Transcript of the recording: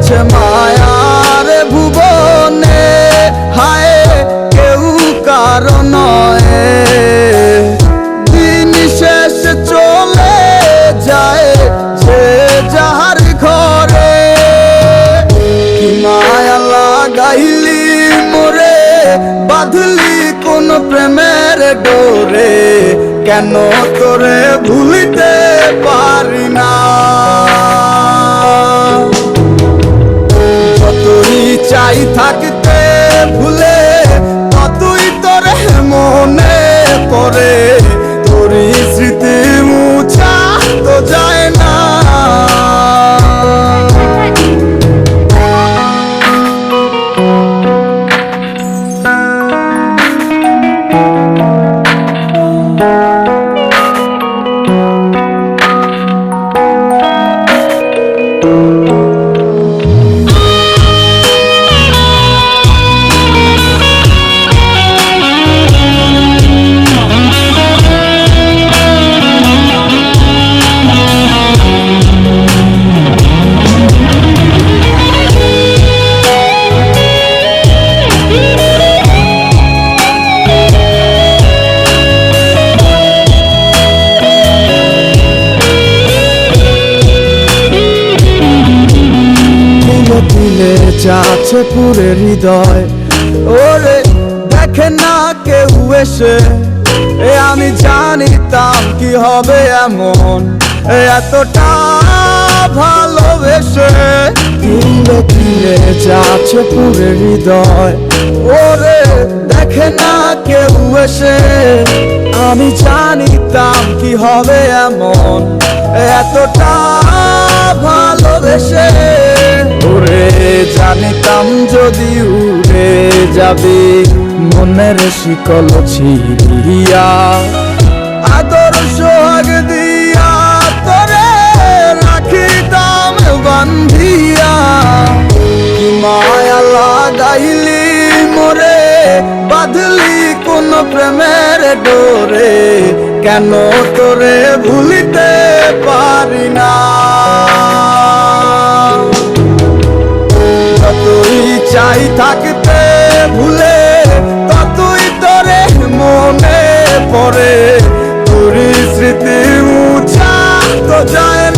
আছে মায়ার ভুবনে, হায় কেউ কারো নয়। দিন শেষ চলে যায় যে যাহার ঘরে, কি মায়া লাগাইলি মোরে, বাঁধলি কোন প্রেমের ডোরে, কেন তোরে ভুলিতে পারি না। যতই চাই থাকতে ভুলে, ততই তোরে মনে পড়ে, তোরই স্মৃতি মুছা তো যায় না। দিলে যাচ্ছে পুরে হৃদয়, ওরে দেখে না কেউ এসে, আমি জানিতাম কি হবে এমন, এতটা ভালোবেসে। দিলে দিলে যাচ্ছে পুরে হৃদয়, ওরে দেখে না কেউ এসে, আমি জানিতাম কি হবে এমন, এতটা ভালোবেসে। ওরে জানিতাম যদি উড়ে যাবে মনের শিকল ছিড়িয়া, আদর সোহাগ দিয়া তোরে রাখিতাম বান্ধিয়া। কি মায়া লাগাইলি মোরে, বাঁধলি কোন প্রেমের ডোরে, কেন তোরে ভুলিতে পারি না। যতই চাই থাকতে ভুলে, ততই তোরে মনে পড়ে, তোরই স্মৃতি মুছা তো যায়